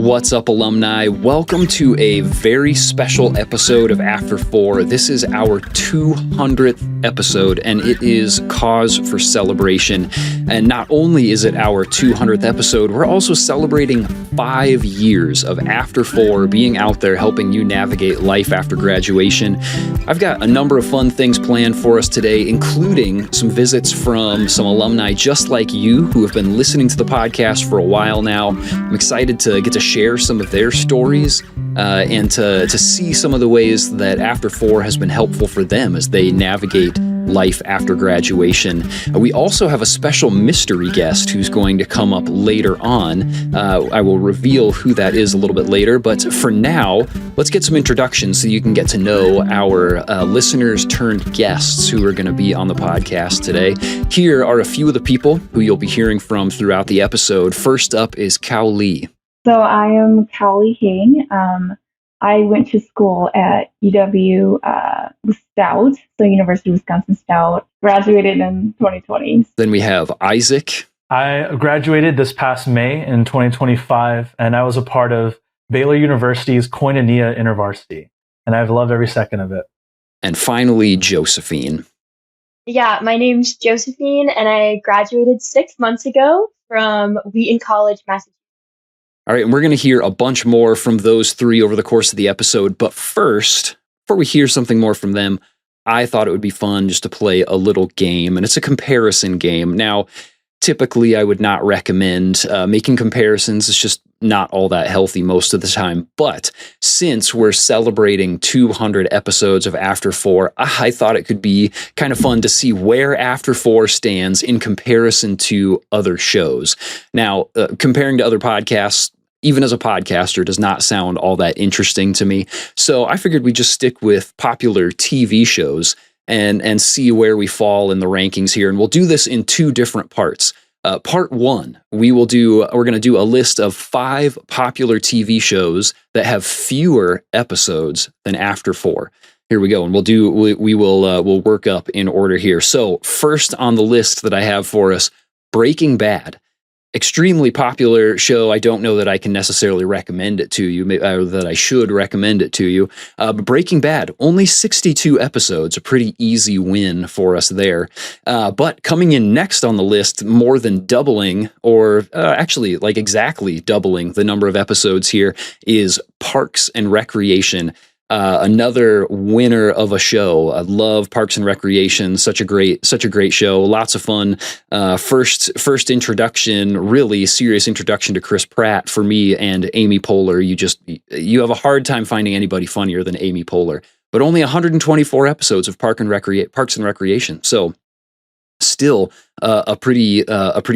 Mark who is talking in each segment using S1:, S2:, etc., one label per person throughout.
S1: What's up, alumni? Welcome to a very special episode of After 4. This is our 200th episode, and it is cause for celebration. And not only is it our 200th episode, we're also celebrating 5 years of After 4 being out there helping you navigate life after graduation. I've got a number of fun things planned for us today, including some visits from some alumni just like you who have been listening to the podcast for a while now. I'm excited to get to share some of their stories and to see some of the ways that After 4 has been helpful for them as they navigate life after graduation. We also have a special mystery guest who's going to come up later on. I will reveal who that is a little bit later, but for now, let's get some introductions so you can get to know our listeners turned guests who are going to be on the podcast today. Here are a few of the people who you'll be hearing from throughout the episode. First up is Kao Lee.
S2: So I am Callie Hing. I went to school at UW Stout, so University of Wisconsin Stout. Graduated in 2020.
S1: Then we have Isaac.
S3: I graduated this past May in 2025, and I was a part of Baylor University's Koinonia InterVarsity, and I've loved every second of it.
S1: And finally, Josephine.
S4: Yeah, my name's Josephine, and I graduated 6 months ago from Wheaton College, Massachusetts.
S1: All right, and we're going to hear a bunch more from those three over the course of the episode. But first, before we hear something more from them, I thought it would be fun just to play a little game, and it's a comparison game. Now, typically, I would not recommend making comparisons. It's just not all that healthy most of the time. But since we're celebrating 200 episodes of After 4, I thought it could be kind of fun to see where After 4 stands in comparison to other shows. Now, comparing to other podcasts, even as a podcaster, does not sound all that interesting to me. So I figured we'd just stick with popular TV shows and see where we fall in the rankings here. And we'll do this in two different parts. Part one, we're going to do a list of 5 popular TV shows that have fewer episodes than After 4. Here we go, and we'll work up in order here. So first on the list that I have for us, Breaking Bad. Extremely popular show. I don't know that I can necessarily recommend it to you, or that I should recommend it to you. But Breaking Bad, only 62 episodes, a pretty easy win for us there. But coming in next on the list, more than doubling, or actually like exactly doubling the number of episodes here, is Parks and Recreation. Another winner of a show. I love Parks and Recreation. Such a great show. Lots of fun. First introduction, really serious introduction to Chris Pratt for me and Amy Poehler. You have a hard time finding anybody funnier than Amy Poehler. But only 124 episodes of Parks and Recreation. So still a pretty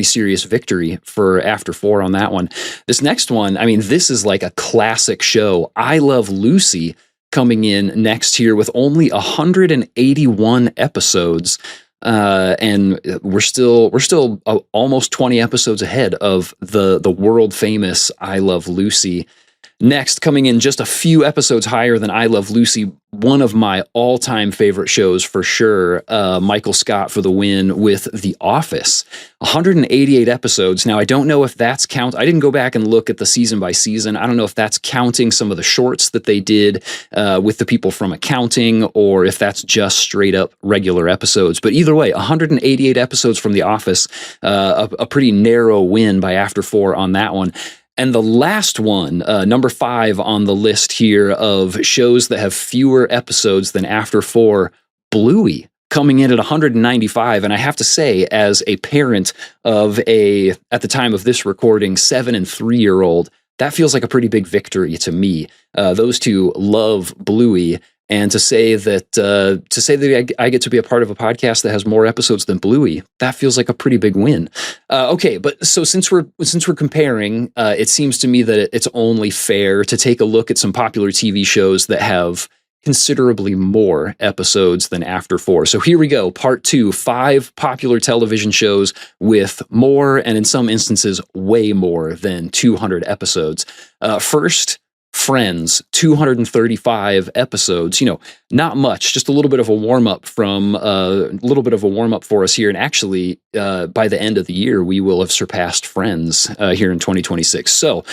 S1: serious victory for After 4 on that one. This next one, I mean, this is like a classic show. I Love Lucy, coming in next here with only 181 episodes, and we're still almost 20 episodes ahead of the world famous I Love Lucy. Next, coming in just a few episodes higher than I Love Lucy, one of my all-time favorite shows for sure, Michael Scott for the win with The Office. 188 episodes. Now, I don't know if that's I didn't go back and look at the season by season. I don't know if that's counting some of the shorts that they did with the people from accounting, or if that's just straight up regular episodes. But either way, 188 episodes from The Office, a pretty narrow win by After 4 on that one. And the last one, number 5 on the list here of shows that have fewer episodes than After 4, Bluey, coming in at 195. And I have to say, as a parent of at the time of this recording, 7 and 3-year-old, that feels like a pretty big victory to me. Those two love Bluey. And to say that I get to be a part of a podcast that has more episodes than Bluey, that feels like a pretty big win. Okay, but so since we're comparing, it seems to me that it's only fair to take a look at some popular TV shows that have considerably more episodes than After 4. So here we go, part 2, 5 popular television shows with more, and in some instances, way more than 200 episodes. First, Friends, 235 episodes. Not much, just a little bit of a warm up for us here. And actually, by the end of the year, we will have surpassed Friends here in 2026. So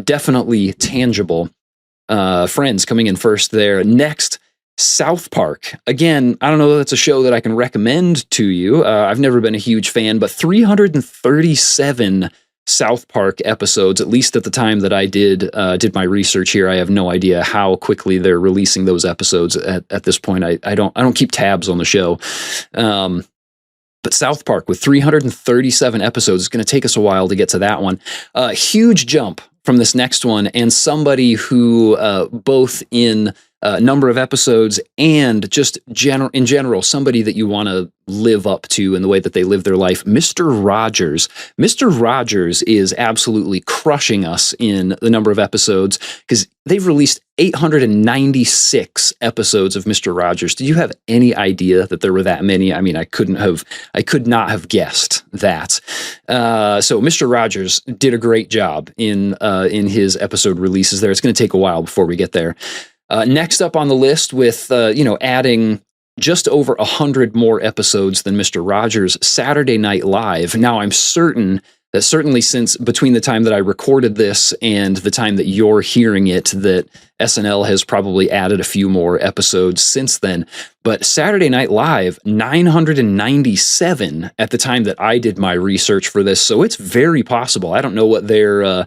S1: definitely tangible. Friends coming in first there. Next, South Park. Again, I don't know if that's a show that I can recommend to you. I've never been a huge fan, but 337 South Park episodes, at least at the time that I did my research here. I have no idea how quickly they're releasing those episodes at this point. I don't keep tabs on the show. But South Park with 337 episodes, it's going to take us a while to get to that one. Huge jump from this next one, and somebody who both in number of episodes and just in general, somebody that you want to live up to in the way that they live their life. Mr. Rogers. Mr. Rogers is absolutely crushing us in the number of episodes because they've released 896 episodes of Mr. Rogers. Do you have any idea that there were that many? I mean, I could not have guessed that. So Mr. Rogers did a great job in his episode releases there. It's going to take a while before we get there. Next up on the list with, adding just over 100 more episodes than Mr. Rogers, Saturday Night Live. Now, I'm certain that certainly since between the time that I recorded this and the time that you're hearing it, that SNL has probably added a few more episodes since then. But Saturday Night Live, 997 at the time that I did my research for this. So it's very possible. I don't know what their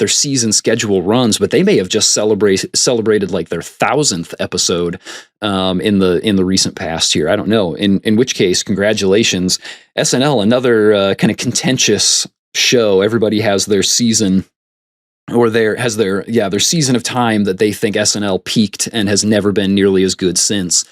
S1: season schedule runs, but they may have just celebrated like their 1,000th episode in the recent past here. I don't know. In which case, congratulations, SNL. Another kind of contentious show. Everybody has their season, or their season of time that they think SNL peaked and has never been nearly as good since.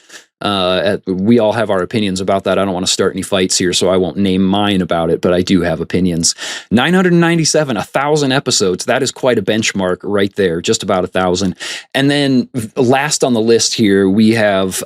S1: We all have our opinions about that. I don't want to start any fights here, so I won't name mine about it, but I do have opinions. 997, 1,000 episodes. That is quite a benchmark right there, just about 1,000. And then last on the list here, we have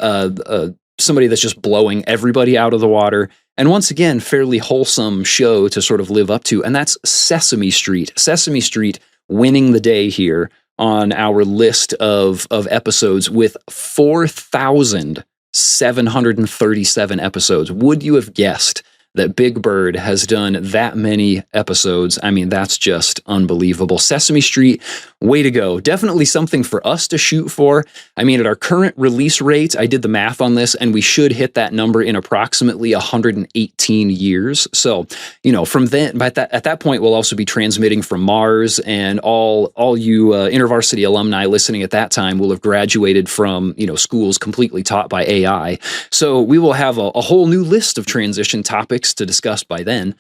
S1: somebody that's just blowing everybody out of the water. And once again, fairly wholesome show to sort of live up to, and that's Sesame Street. Sesame Street winning the day here on our list of episodes with 4,737 episodes. Would you have guessed that Big Bird has done that many episodes? I mean, that's just unbelievable. Sesame Street, way to go. Definitely something for us to shoot for. I mean, at our current release rate, I did the math on this, and we should hit that number in approximately 118 years. So, from then, but at that point, we'll also be transmitting from Mars, and all you InterVarsity alumni listening at that time will have graduated from, schools completely taught by AI. So we will have a whole new list of transition topics to discuss by then,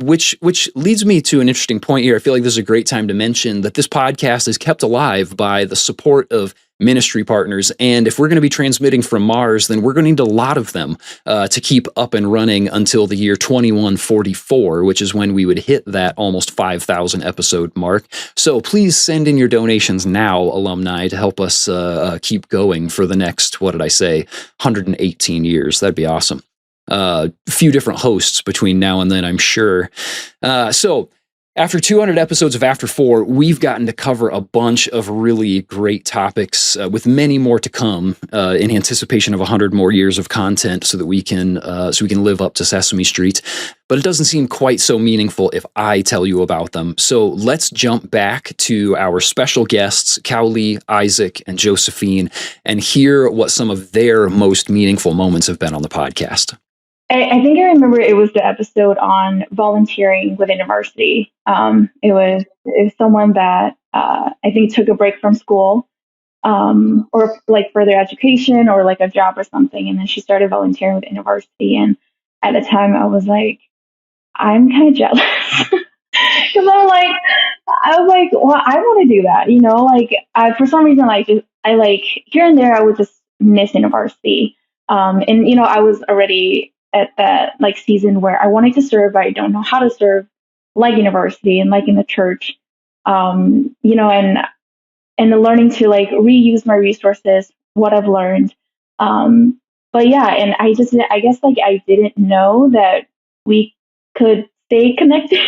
S1: which leads me to an interesting point here. I feel like this is a great time to mention that this podcast is kept alive by the support of ministry partners, and if we're going to be transmitting from Mars, then we're going to need a lot of them to keep up and running until the year 2144, which is when we would hit that almost 5,000 episode mark. So please send in your donations now, alumni, to help us keep going for the next, 118 years. That'd be awesome. A few different hosts between now and then, I'm sure. So after 200 episodes of After 4, we've gotten to cover a bunch of really great topics, with many more to come in anticipation of 100 more years of content so that we can live up to Sesame Street. But it doesn't seem quite so meaningful if I tell you about them. So let's jump back to our special guests, Cowley, Isaac, and Josephine, and hear what some of their most meaningful moments have been on the podcast.
S2: I think I remember it was the episode on volunteering within InterVarsity. It was someone that I think took a break from school, or like further education or like a job or something, and then she started volunteering with InterVarsity. And at the time, I was like, I'm kind of jealous because I was like, well, I want to do that, for some reason, I here and there, I would just miss InterVarsity, and I was already at that season where I wanted to serve, but I don't know how to serve like InterVarsity and like in the church, and learning to reuse my resources, what I've learned. But yeah, and I guess I didn't know that we could stay connected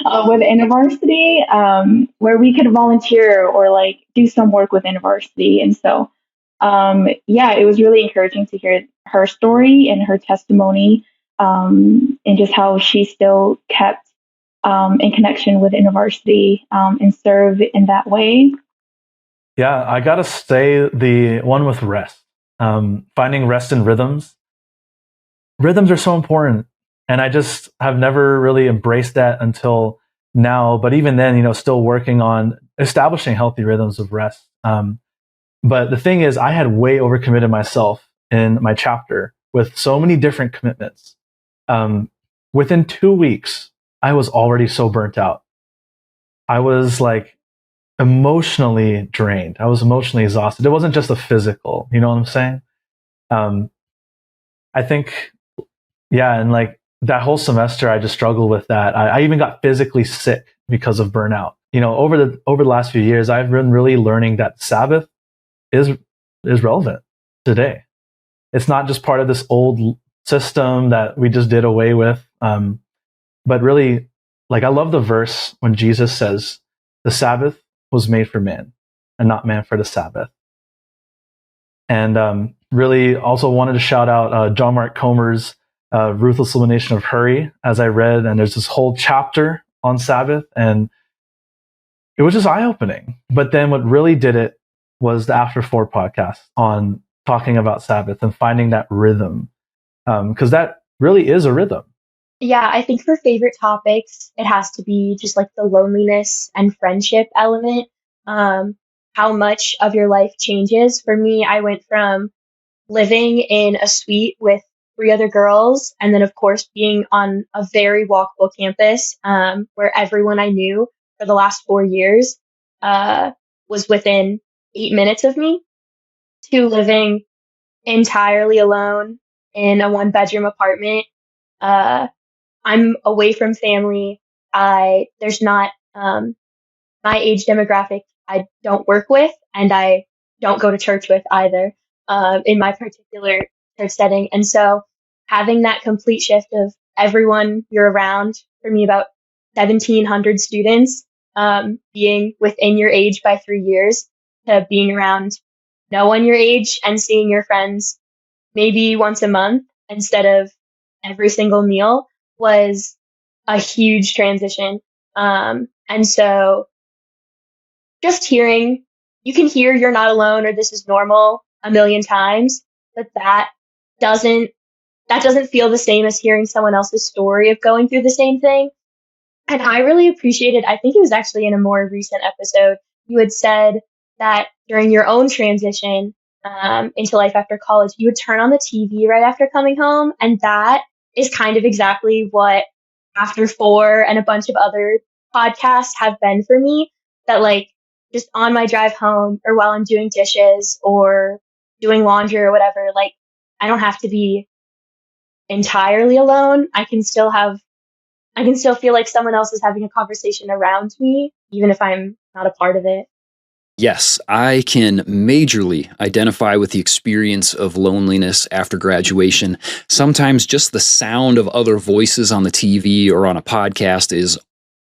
S2: with InterVarsity, where we could volunteer or like do some work with InterVarsity. And so, yeah, it was really encouraging to hear her story and her testimony, and just how she still kept in connection with InterVarsity, and serve in that way.
S3: Yeah, I gotta say the one with rest, finding rest in rhythms. Rhythms are so important, and I just have never really embraced that until now. But even then, still working on establishing healthy rhythms of rest. But the thing is, I had way overcommitted myself in my chapter with so many different commitments. Within 2 weeks, I was already so burnt out. I was like emotionally drained. I was emotionally exhausted. It wasn't just a physical, you know what I'm saying? I think, yeah, and like that whole semester, I just struggled with that. I even got physically sick because of burnout. Over the last few years, I've been really learning that Sabbath is relevant today. It's not just part of this old system that we just did away with, but really, like I love the verse when Jesus says, "The Sabbath was made for man, and not man for the Sabbath." And really, also wanted to shout out John Mark Comer's "Ruthless Elimination of Hurry" as I read, and there's this whole chapter on Sabbath, and it was just eye opening. But then what really did it was the After Four podcast on talking about Sabbath and finding that rhythm, because that really is a rhythm.
S4: Yeah, I think for favorite topics, it has to be just like the loneliness and friendship element. How much of your life changes. For me, I went from living in a suite with 3 other girls, and then of course being on a very walkable campus, where everyone I knew for the last 4 years was within 8 minutes of me, to living entirely alone in a 1 bedroom apartment. I'm away from family. There's not my age demographic I don't work with, and I don't go to church with either, in my particular church setting. And so having that complete shift of everyone you're around, for me about 1,700 students, being within your age by 3 years, to being around no one your age and seeing your friends maybe once a month instead of every single meal, was a huge transition. And so just hearing, you can hear "you're not alone" or "this is normal" a million times, but doesn't that doesn't feel the same as hearing someone else's story of going through the same thing. And I really appreciated, I think it was actually in a more recent episode, you had said that during your own transition into life after college, you would turn on the TV right after coming home. And that is kind of exactly what After Four and a bunch of other podcasts have been for me. That like just on my drive home, or while I'm doing dishes or doing laundry or whatever, like I don't have to be entirely alone. I can still feel like someone else is having a conversation around me, even if I'm not a part of it.
S1: Yes, I can majorly identify with the experience of loneliness after graduation. Sometimes just the sound of other voices on the TV or on a podcast is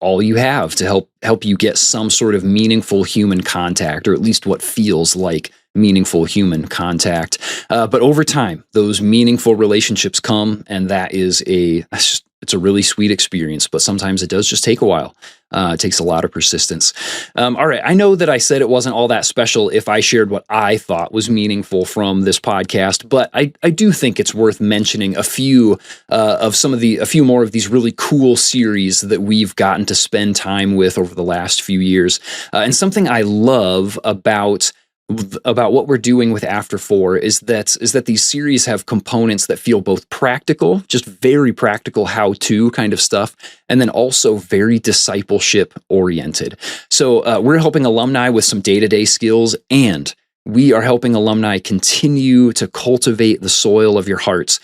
S1: all you have to help you get some sort of meaningful human contact, or at least what feels like meaningful human contact. But over time, those meaningful relationships come, and it's a really sweet experience, but sometimes it does just take a while. It takes a lot of persistence. All right. I know that I said it wasn't all that special if I shared what I thought was meaningful from this podcast, but I do think it's worth mentioning a few more of these really cool series that we've gotten to spend time with over the last few years. And something I love about what we're doing with After Four is that these series have components that feel both practical, just very practical how-to kind of stuff, and then also very discipleship oriented. So we're helping alumni with some day-to-day skills, and we are helping alumni continue to cultivate the soil of your hearts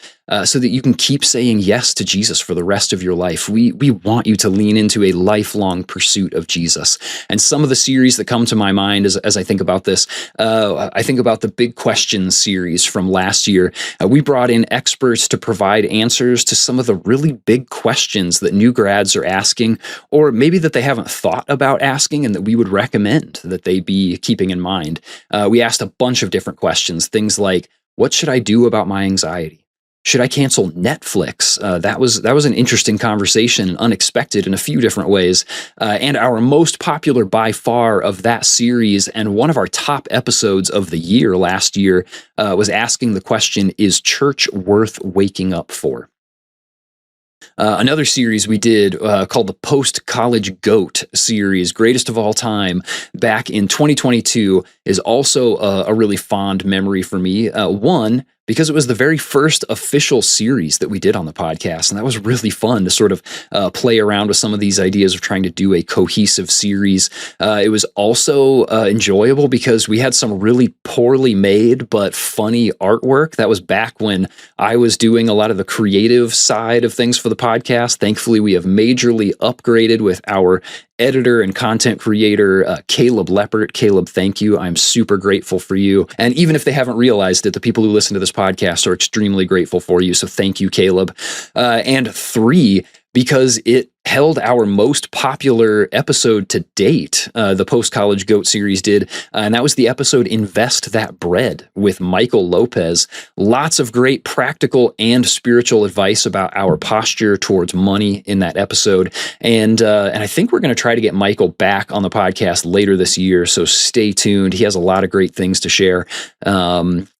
S1: so that you can keep saying yes to Jesus for the rest of your life. We want you to lean into a lifelong pursuit of Jesus. And some of the series that come to my mind as I think about this, I think about the Big Questions series from last year. We brought in experts to provide answers to some of the really big questions that new grads are asking, or maybe that they haven't thought about asking and that we would recommend that they be keeping in mind. We asked a bunch of different questions, things like, what should I do about my anxiety? Should I cancel Netflix? That was an interesting conversation, unexpected in a few different ways. And our most popular by far of that series, and one of our top episodes of the year last year, was asking the question, is church worth waking up for? Another series we did called the Post-College GOAT series, greatest of all time, back in 2022, is also a really fond memory for me. One, because it was the very first official series that we did on the podcast, and that was really fun to sort of play around with some of these ideas of trying to do a cohesive series. It was also enjoyable because we had some really poorly made but funny artwork. That was back when I was doing a lot of the creative side of things for the podcast. Thankfully, we have majorly upgraded with our editor and content creator, Caleb Leppert. Caleb, thank you. I'm super grateful for you. And even if they haven't realized it, the people who listen to this podcast are extremely grateful for you. So thank you, Caleb. And 3, because it held our most popular episode to date, the Post-College GOAT series did, and that was the episode Invest That Bread with Michael Lopez. Lots of great practical and spiritual advice about our posture towards money in that episode. And I think we're going to try to get Michael back on the podcast later this year, so stay tuned. He has a lot of great things to share.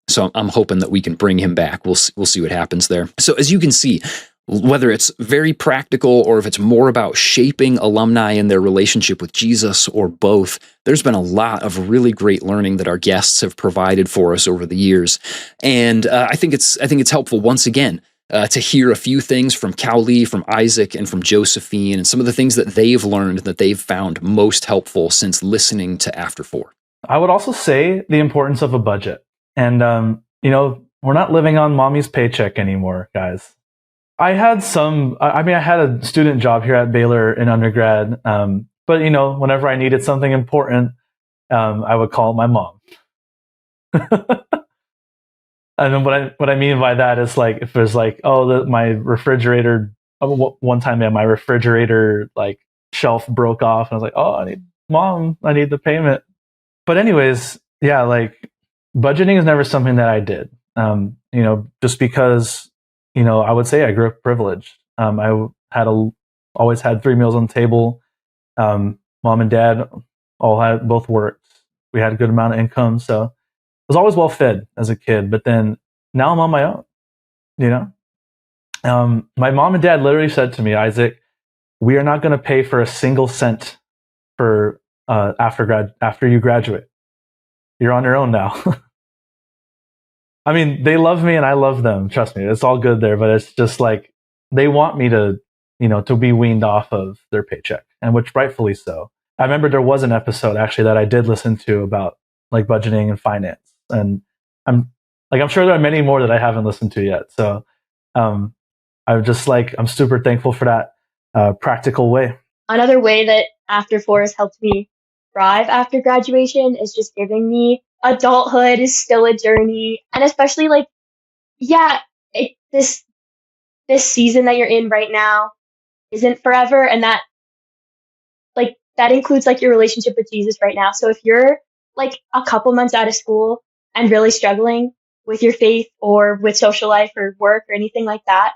S1: So I'm hoping that we can bring him back. We'll see what happens there. So as you can see, whether it's very practical or if it's more about shaping alumni and their relationship with Jesus, or both, there's been a lot of really great learning that our guests have provided for us over the years. And I think it's helpful once again to hear a few things from Cowley, from Isaac, and from Josephine, and some of the things that they've learned that they've found most helpful since listening to After 4.
S3: I would also say the importance of a budget. And, we're not living on mommy's paycheck anymore, guys. I had a student job here at Baylor in undergrad, but whenever I needed something important, I would call my mom. And what I mean by that is, like, if there's like, my refrigerator, one time, my refrigerator like shelf broke off, and I was like, I need the payment. But anyways, yeah, like budgeting is never something that I did. Just because. I would say I grew up privileged. I always had 3 meals on the table. Mom and dad both worked. We had a good amount of income, so I was always well fed as a kid. But then now I'm on my own. My mom and dad literally said to me, Isaac, we are not going to pay for a single cent for after you graduate. You're on your own now. I mean, they love me and I love them. Trust me, it's all good there. But it's just like they want me to, to be weaned off of their paycheck, and which rightfully so. I remember there was an episode actually that I did listen to about like budgeting and finance, and I'm sure there are many more that I haven't listened to yet. So I'm super thankful for that practical way.
S4: Another way that After 4 has helped me thrive after graduation is just giving me adulthood is still a journey. And especially this season that you're in right now isn't forever. And that includes like your relationship with Jesus right now. So if you're like a couple months out of school and really struggling with your faith or with social life or work or anything like that,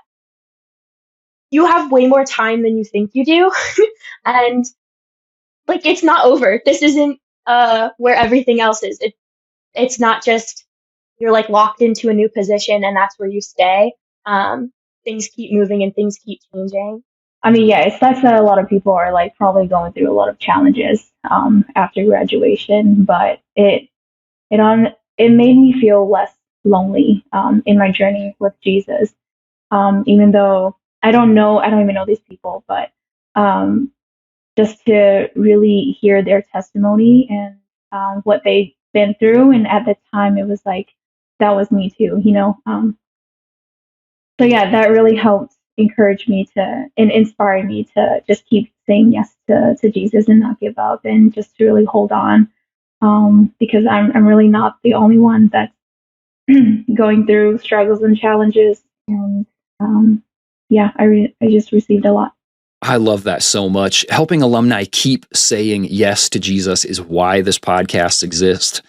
S4: you have way more time than you think you do. And like, it's not over. This isn't where everything else is. It's not just you're like locked into a new position and that's where you stay. Things keep moving and things keep changing.
S2: I mean, yeah, it sucks that a lot of people are like probably going through a lot of challenges after graduation, but it made me feel less lonely in my journey with Jesus. Even though I don't even know these people, but just to really hear their testimony and what they've been through, and at the time it was like that was me too, so yeah, that really helped encourage me to and inspire me to just keep saying yes to Jesus and not give up and just to really hold on. Because I'm really not the only one that's going through struggles and challenges. And yeah, I just received a lot.
S1: I love that so much. Helping alumni keep saying yes to Jesus is why this podcast exists.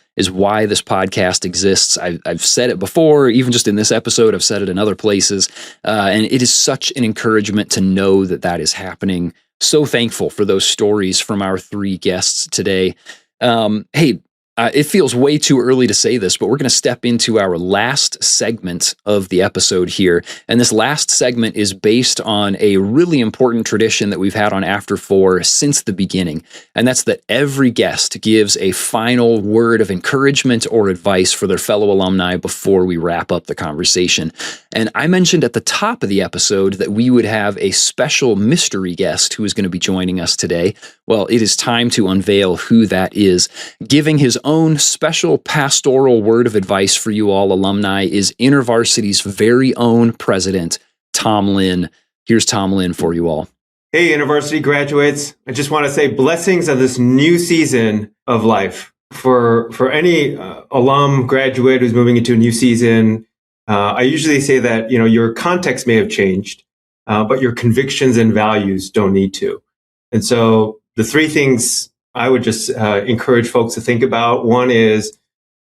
S1: I've said it before, even just in this episode. I've said it in other places. And it is such an encouragement to know that that is happening. So thankful for those stories from our three guests today. Hey, it feels way too early to say this, but we're going to step into our last segment of the episode here. And this last segment is based on a really important tradition that we've had on After Four since the beginning. And that's that every guest gives a final word of encouragement or advice for their fellow alumni before we wrap up the conversation. And I mentioned at the top of the episode that we would have a special mystery guest who is going to be joining us today. Well, it is time to unveil who that is. Giving his own special pastoral word of advice for you all alumni is InterVarsity's very own president, Tom Lynn. Here's Tom Lynn for you all.
S5: Hey, InterVarsity graduates. I just want to say blessings of this new season of life. For any alum graduate who's moving into a new season, I usually say that, your context may have changed, but your convictions and values don't need to. And so the three things I would just encourage folks to think about. One is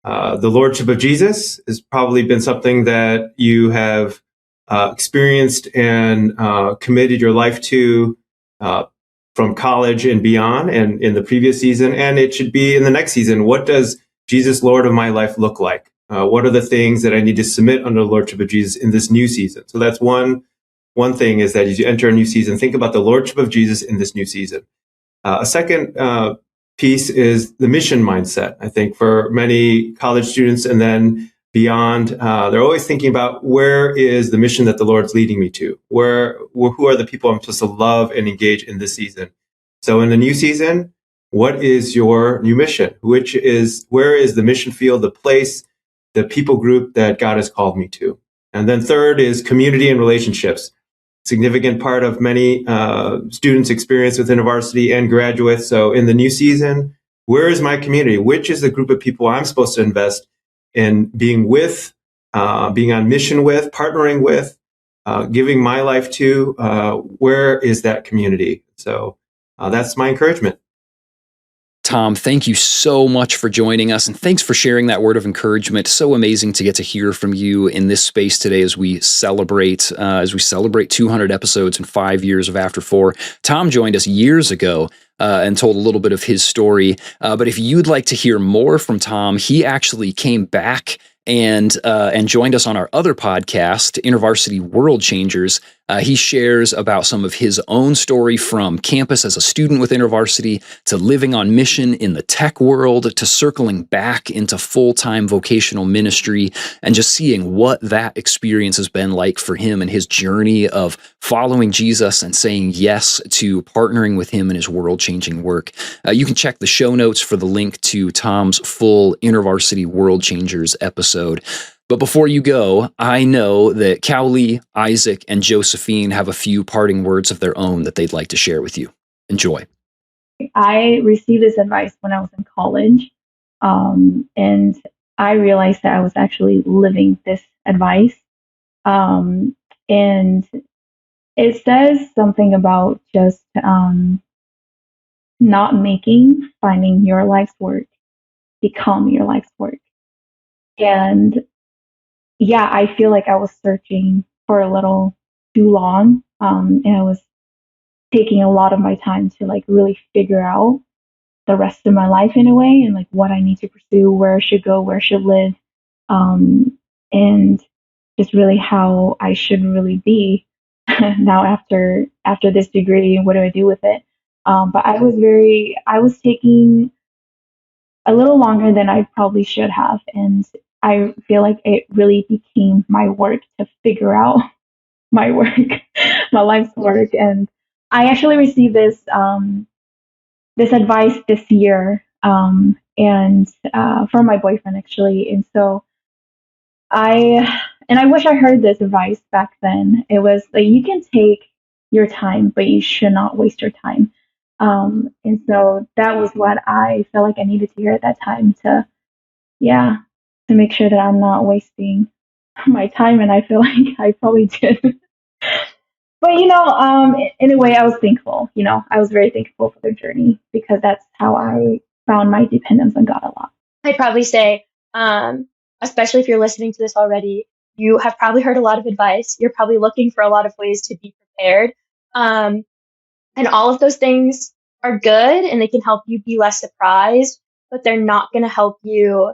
S5: the Lordship of Jesus has probably been something that you have experienced and committed your life to from college and beyond and in the previous season. And it should be in the next season. What does Jesus, Lord of my life, look like? What are the things that I need to submit under the Lordship of Jesus in this new season? So that's one thing, is that as you enter a new season, think about the Lordship of Jesus in this new season. A second piece is the mission mindset. I think for many college students and then beyond, they're always thinking about, where is the mission that the Lord's leading me to? Who are the people I'm supposed to love and engage in this season? So in the new season, what is your new mission? Where is the mission field, the place, the people group that God has called me to? And then third is community and relationships. Significant part of many students' experience within InterVarsity and graduates. So in the new season, where is my community? Which is the group of people I'm supposed to invest in being with, being on mission with, partnering with, giving my life to? Where is that community? So that's my encouragement.
S1: Tom, thank you so much for joining us, and thanks for sharing that word of encouragement. So amazing to get to hear from you in this space today as we celebrate 200 episodes and 5 years of After Four. Tom joined us years ago and told a little bit of his story. But if you'd like to hear more from Tom, he actually came back and joined us on our other podcast, InterVarsity World Changers. He shares about some of his own story from campus as a student with InterVarsity to living on mission in the tech world to circling back into full-time vocational ministry and just seeing what that experience has been like for him and his journey of following Jesus and saying yes to partnering with him in his world-changing work. You can check the show notes for the link to Tom's full InterVarsity World Changers episode. But before you go, I know that Cowley, Isaac, and Josephine have a few parting words of their own that they'd like to share with you. Enjoy.
S2: I received this advice when I was in college, and I realized that I was actually living this advice. And it says something about just not making finding your life's work become your life's work. And yeah, I feel like I was searching for a little too long, and I was taking a lot of my time to like really figure out the rest of my life in a way, and like what I need to pursue, where I should go, where I should live, and just really how I should really be now after this degree. What do I do with it? But I was taking a little longer than I probably should have, and I feel like it really became my work to figure out my work, my life's work. And I actually received this this advice this year, and from my boyfriend actually. And so I And I wish I heard this advice back then. It was like, you can take your time, but you should not waste your time. And so that was what I felt like I needed to hear at that time to make sure that I'm not wasting my time. And I feel like I probably did. But, in a way, I was thankful. I was very thankful for their journey because that's how I found my dependence on God a lot.
S4: I'd probably say, especially if you're listening to this already, you have probably heard a lot of advice. You're probably looking for a lot of ways to be prepared. And all of those things are good and they can help you be less surprised, but they're not going to help you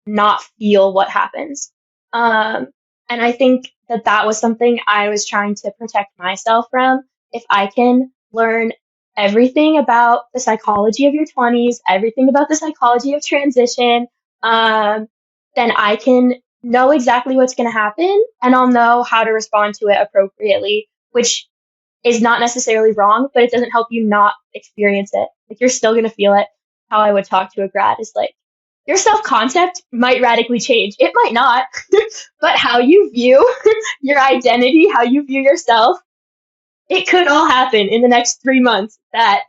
S4: not feel what happens. And I think that was something I was trying to protect myself from. If I can learn everything about the psychology of your 20s, everything about the psychology of transition, then I can know exactly what's going to happen and I'll know how to respond to it appropriately, which is not necessarily wrong, but it doesn't help you not experience it. Like, you're still going to feel it. How I would talk to a grad is like, your self-concept might radically change. It might not, but how you view your identity, how you view yourself, it could all happen in the next 3 months that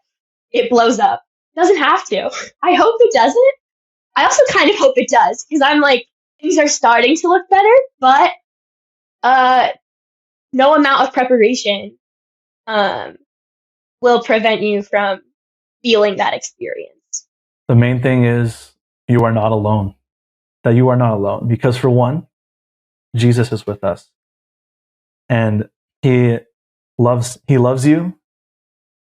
S4: it blows up. It doesn't have to. I hope it doesn't. I also kind of hope it does because I'm like, things are starting to look better, but no amount of preparation will prevent you from feeling that experience.
S3: The main thing is you are not alone. That you are not alone. Because for one, Jesus is with us. And he loves you.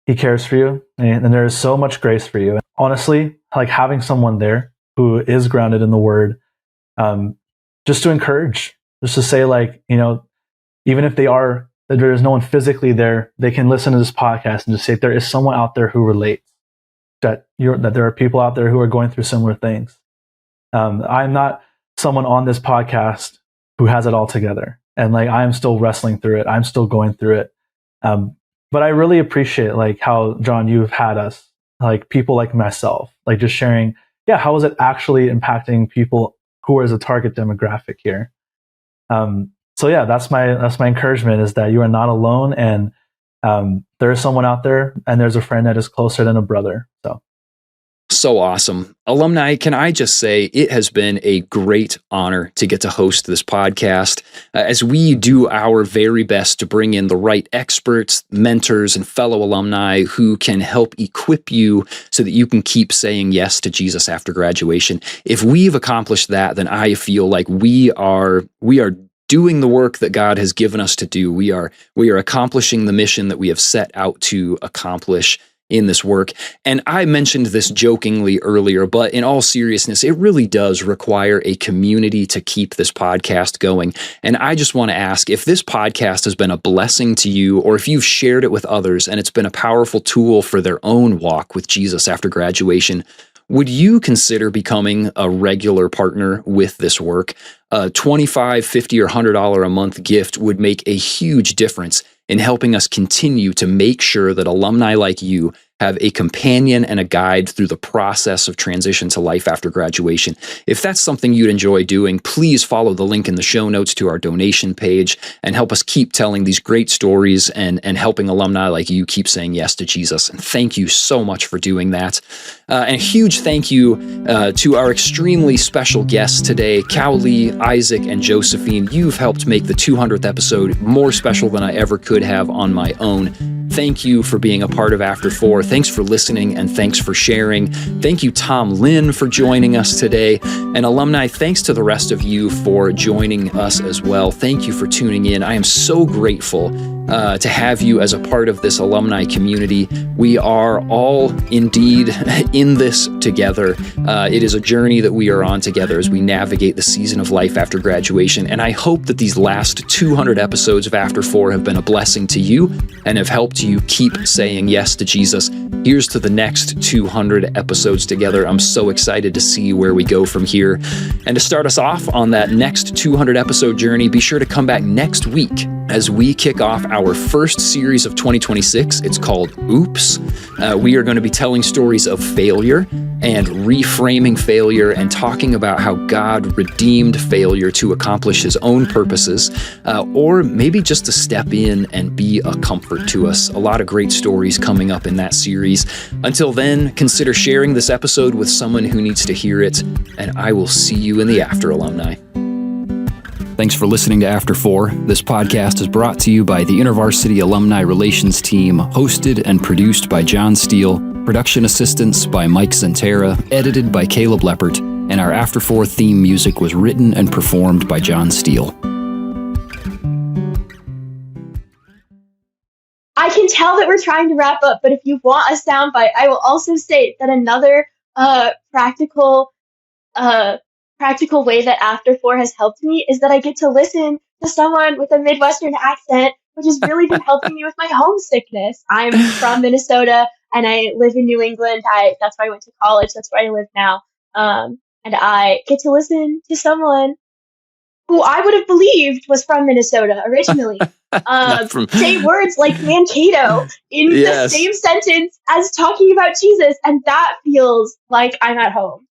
S3: He cares for you. And there is so much grace for you. And honestly, like having someone there who is grounded in the word, just to encourage, just to say like, even if there is no one physically there, they can listen to this podcast and just say, there is someone out there who relates. That there are people out there who are going through similar things. I'm not someone on this podcast who has it all together, and like I am still wrestling through it. I'm still going through it. But I really appreciate like how, John, you've had us, like people like myself, like just sharing. Yeah, how is it actually impacting people who is a target demographic here? So yeah, that's my encouragement is that you are not alone, and there is someone out there, and there's a friend that is closer than a brother.
S1: So awesome. Alumni, can I just say it has been a great honor to get to host this podcast as we do our very best to bring in the right experts, mentors, and fellow alumni who can help equip you so that you can keep saying yes to Jesus after graduation. If we've accomplished that, then I feel like we are doing the work that God has given us to do. We are accomplishing the mission that we have set out to accomplish in this work. And I mentioned this jokingly earlier, but in all seriousness, it really does require a community to keep this podcast going. And I just want to ask if this podcast has been a blessing to you, or if you've shared it with others and it's been a powerful tool for their own walk with Jesus after graduation, would you consider becoming a regular partner with this work? A $25, $50, or $100 a month gift would make a huge difference in helping us continue to make sure that alumni like you have a companion and a guide through the process of transition to life after graduation. If that's something you'd enjoy doing, please follow the link in the show notes to our donation page and help us keep telling these great stories and helping alumni like you keep saying yes to Jesus. And thank you so much for doing that. And a huge thank you to our extremely special guests today, Cowley, Isaac, and Josephine. You've helped make the 200th episode more special than I ever could have on my own. Thank you for being a part of After 4. Thanks for listening and thanks for sharing. Thank you, Tom Lynn, for joining us today. And alumni, thanks to the rest of you for joining us as well. Thank you for tuning in. I am so grateful to have you as a part of this alumni community. We are all indeed in this together. It is a journey that we are on together as we navigate the season of life after graduation. And I hope that these last 200 episodes of After 4 have been a blessing to you and have helped you keep saying yes to Jesus. Here's to the next 200 episodes together. I'm so excited to see where we go from here. And to start us off on that next 200 episode journey, be sure to come back next week as we kick off our first series of 2026. It's called Oops. We are going to be telling stories of failure and reframing failure and talking about how God redeemed failure to accomplish his own purposes, or maybe just to step in and be a comfort to us. A lot of great stories coming up in that series. Until then, consider sharing this episode with someone who needs to hear it, and I will see you in the after, alumni. Thanks for listening to After 4. This podcast is brought to you by the InterVarsity Alumni Relations Team, hosted and produced by John Steele, production assistance by Mike Zentera, edited by Caleb Leppert, and our After 4 theme music was written and performed by John Steele.
S4: I can tell that we're trying to wrap up, but if you want a soundbite, I will also state that another practical way that After 4 has helped me is that I get to listen to someone with a Midwestern accent, which has really been helping me with my homesickness. I'm from Minnesota and I live in New England. That's where I went to college. That's where I live now. And I get to listen to someone who I would have believed was from Minnesota originally. Say words like Mankato in the same sentence as talking about Jesus, and that feels like I'm at home.